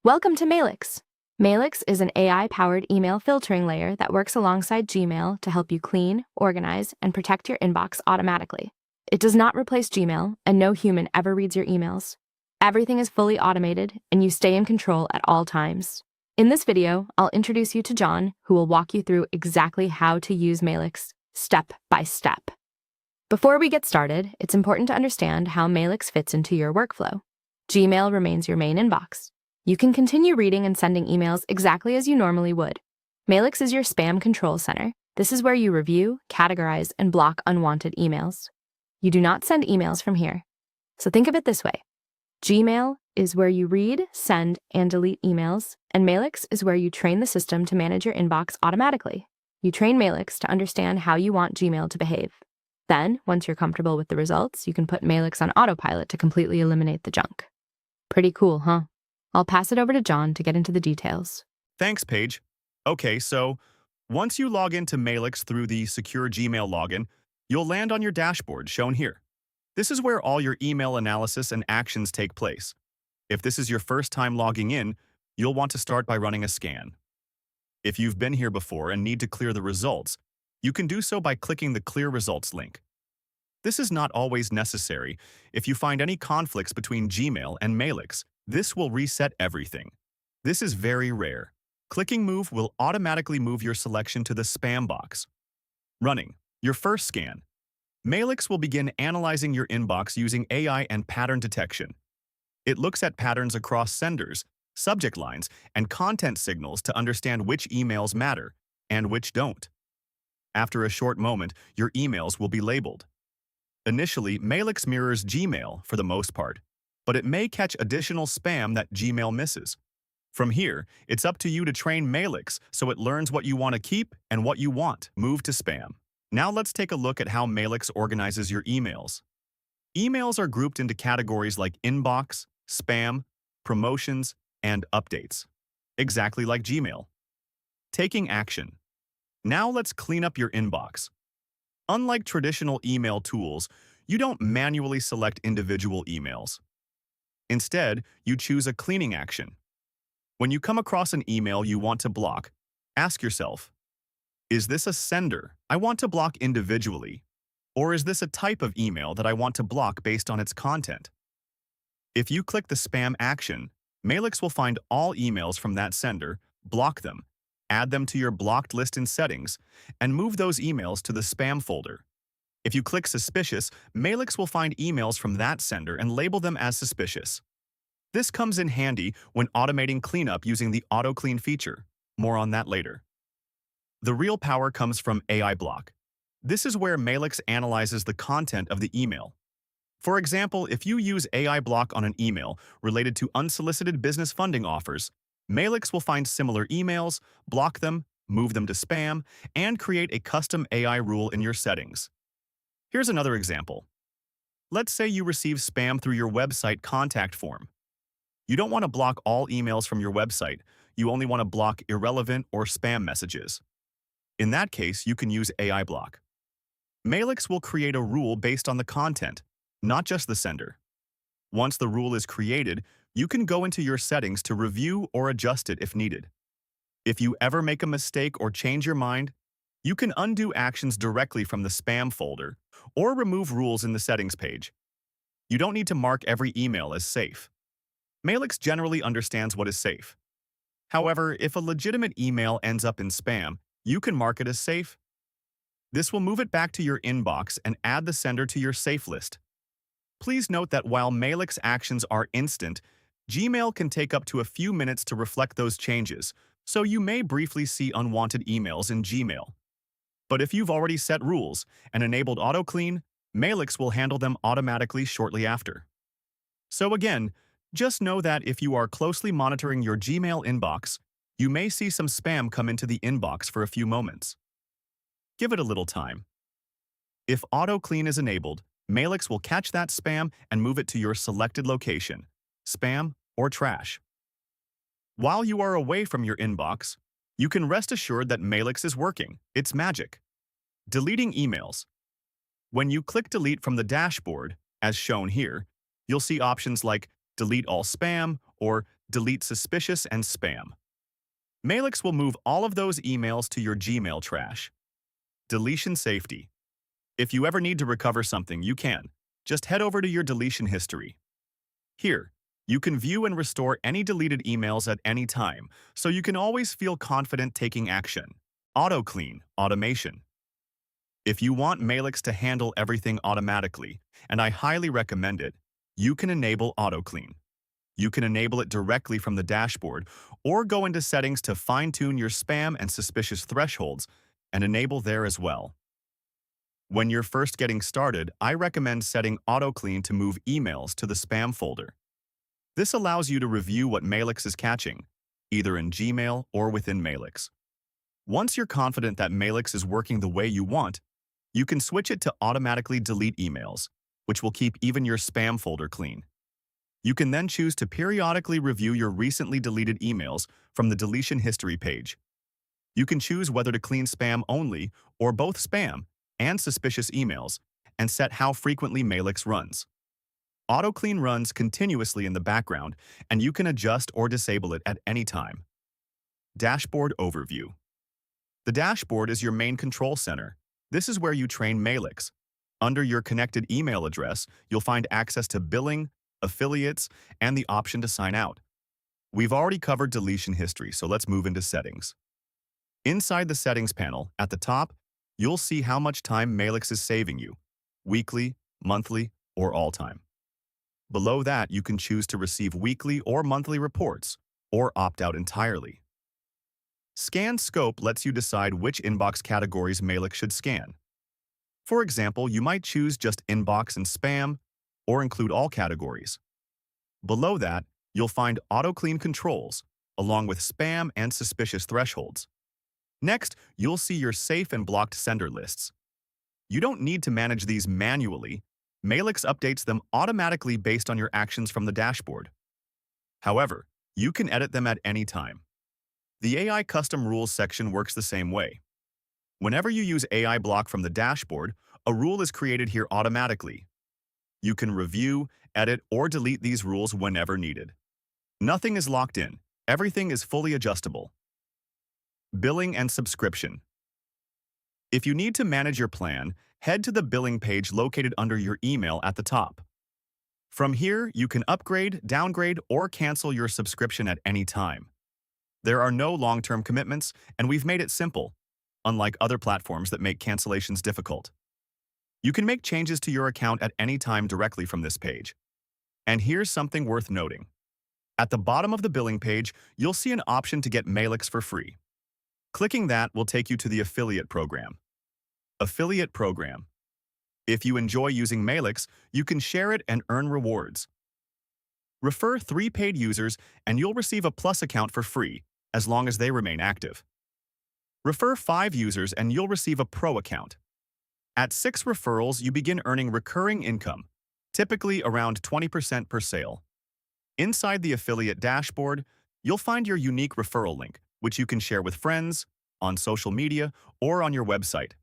Welcome to Mailix. Mailix is an AI-powered email filtering layer that works alongside Gmail to help you clean, organize, and protect your inbox automatically. It does not replace Gmail, and no human ever reads your emails. Everything is fully automated, and you stay in control at all times. In this video, I'll introduce you to John, who will walk you through exactly how to use Mailix, step by step. Before we get started, it's important to understand how Mailix fits into your workflow. Gmail remains your main inbox. You can continue reading and sending emails exactly as you normally would. Mailix is your spam control center. This is where you review, categorize, and block unwanted emails. You do not send emails from here. So think of it this way. Gmail is where you read, send, and delete emails, and Mailix is where you train the system to manage your inbox automatically. You train Mailix to understand how you want Gmail to behave. Then, once you're comfortable with the results, you can put Mailix on autopilot to completely eliminate the junk. Pretty cool, huh? I'll pass it over to John to get into the details. Thanks, Paige. Okay, so once you log into Mailix through the secure Gmail login, you'll land on your dashboard shown here. This is where all your email analysis and actions take place. If this is your first time logging in, you'll want to start by running a scan. If you've been here before and need to clear the results, you can do so by clicking the Clear Results link. This is not always necessary. If you find any conflicts between Gmail and Mailix, this will reset everything. This is very rare. Clicking Move will automatically move your selection to the spam box. Running your first scan. Mailix will begin analyzing your inbox using AI and pattern detection. It looks at patterns across senders, subject lines, and content signals to understand which emails matter and which don't. After a short moment, your emails will be labeled. Initially, Mailix mirrors Gmail for the most part, but it may catch additional spam that Gmail misses. From here, it's up to you to train Mailix so it learns what you want to keep and what you want move to spam. Now let's take a look at how Mailix organizes your emails. Emails are grouped into categories like inbox, spam, promotions, and updates, exactly like Gmail. Taking action. Now let's clean up your inbox. Unlike traditional email tools, you don't manually select individual emails. Instead, you choose a cleaning action. When you come across an email you want to block, ask yourself, is this a sender I want to block individually, or is this a type of email that I want to block based on its content? If you click the spam action, Mailix will find all emails from that sender, block them, add them to your blocked list in settings, and move those emails to the spam folder. If you click Suspicious, Mailix will find emails from that sender and label them as suspicious. This comes in handy when automating cleanup using the Auto Clean feature. More on that later. The real power comes from AI Block. This is where Mailix analyzes the content of the email. For example, if you use AI Block on an email related to unsolicited business funding offers, Mailix will find similar emails, block them, move them to spam, and create a custom AI rule in your settings. Here's another example. Let's say you receive spam through your website contact form. You don't want to block all emails from your website. You only want to block irrelevant or spam messages. In that case, you can use AI Block. Mailix will create a rule based on the content, not just the sender. Once the rule is created, you can go into your settings to review or adjust it if needed. If you ever make a mistake or change your mind, you can undo actions directly from the spam folder or remove rules in the settings page. You don't need to mark every email as safe. Mailix generally understands what is safe. However, if a legitimate email ends up in spam, you can mark it as safe. This will move it back to your inbox and add the sender to your safe list. Please note that while Mailix actions are instant, Gmail can take up to a few minutes to reflect those changes, so you may briefly see unwanted emails in Gmail. But if you've already set rules and enabled Auto Clean, Mailix will handle them automatically shortly after. So again, just know that if you are closely monitoring your Gmail inbox, you may see some spam come into the inbox for a few moments. Give it a little time. If Auto Clean is enabled, Mailix will catch that spam and move it to your selected location, spam or trash. While you are away from your inbox, you can rest assured that Mailix is working. It's magic. Deleting emails. When you click Delete from the dashboard, as shown here, you'll see options like Delete all spam or delete suspicious and spam. Mailix will move all of those emails to your Gmail trash. Deletion safety. If you ever need to recover something, you can. Just head over to your deletion history. Here, you can view and restore any deleted emails at any time, so you can always feel confident taking action. Auto-clean, automation. If you want Mailix to handle everything automatically, and I highly recommend it, you can enable auto-clean. You can enable it directly from the dashboard or go into settings to fine-tune your spam and suspicious thresholds and enable there as well. When you're first getting started, I recommend setting auto-clean to move emails to the spam folder. This allows you to review what Mailix is catching, either in Gmail or within Mailix. Once you're confident that Mailix is working the way you want, you can switch it to automatically delete emails, which will keep even your spam folder clean. You can then choose to periodically review your recently deleted emails from the deletion history page. You can choose whether to clean spam only or both spam and suspicious emails, and set how frequently Mailix runs. Auto-clean runs continuously in the background, and you can adjust or disable it at any time. Dashboard overview. The dashboard is your main control center. This is where you train Mailix. Under your connected email address, you'll find access to billing, affiliates, and the option to sign out. We've already covered deletion history, so let's move into settings. Inside the settings panel, at the top, you'll see how much time Mailix is saving you, weekly, monthly, or all time. Below that, you can choose to receive weekly or monthly reports, or opt out entirely. Scan Scope lets you decide which inbox categories Mailix should scan. For example, you might choose just inbox and spam, or include all categories. Below that, you'll find auto-clean controls, along with spam and suspicious thresholds. Next, you'll see your safe and blocked sender lists. You don't need to manage these manually. Mailix updates them automatically based on your actions from the dashboard. However, you can edit them at any time. The AI Custom Rules section works the same way. Whenever you use AI Block from the dashboard, a rule is created here automatically. You can review, edit, or delete these rules whenever needed. Nothing is locked in. Everything is fully adjustable. Billing and subscription. If you need to manage your plan, head to the billing page located under your email at the top. From here, you can upgrade, downgrade, or cancel your subscription at any time. There are no long-term commitments, and we've made it simple, unlike other platforms that make cancellations difficult. You can make changes to your account at any time directly from this page. And here's something worth noting. At the bottom of the billing page, you'll see an option to get Mailix for free. Clicking that will take you to the affiliate program. Affiliate program. If you enjoy using Mailix, you can share it and earn rewards. Refer 3 paid users and you'll receive a Plus account for free, as long as they remain active. Refer 5 users and you'll receive a Pro account. At 6 referrals, you begin earning recurring income, typically around 20% per sale. Inside the affiliate dashboard, you'll find your unique referral link, which you can share with friends, on social media, or on your website.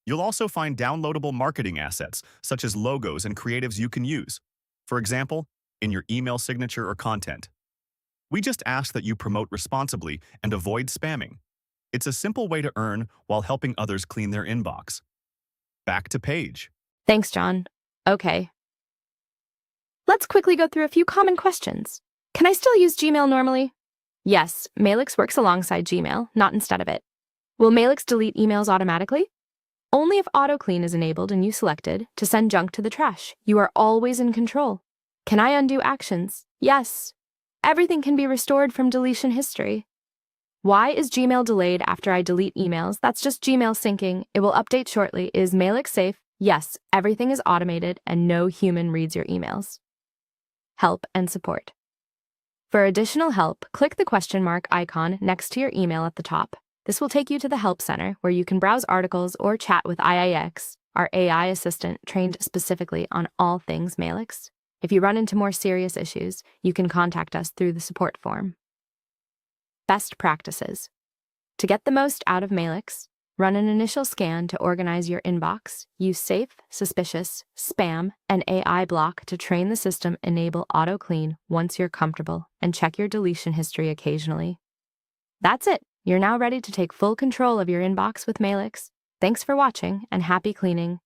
You'll also find downloadable marketing assets, such as logos and creatives you can use, for example, in your email signature or content. We just ask that you promote responsibly and avoid spamming. It's a simple way to earn while helping others clean their inbox. Back to Paige. Thanks, John. Okay. Let's quickly go through a few common questions. Can I still use Gmail normally? Yes, Mailix works alongside Gmail, not instead of it. Will Mailix delete emails automatically? Only if auto-clean is enabled and you selected to send junk to the trash. You are always in control. Can I undo actions? Yes. Everything can be restored from deletion history. Why is Gmail delayed after I delete emails? That's just Gmail syncing. It will update shortly. Is Mailix safe? Yes, everything is automated and no human reads your emails. Help and support. For additional help, click the question mark icon next to your email at the top. This will take you to the Help Center, where you can browse articles or chat with IIX, our AI assistant trained specifically on all things Mailix. If you run into more serious issues, you can contact us through the support form. Best practices. To get the most out of Mailix, Run an initial scan to organize your inbox. Use safe, suspicious, spam, and AI block to train the system. Enable auto clean once you're comfortable, and check your deletion history occasionally. That's it. You're now ready to take full control of your inbox with Mailix. Thanks for watching, and happy cleaning.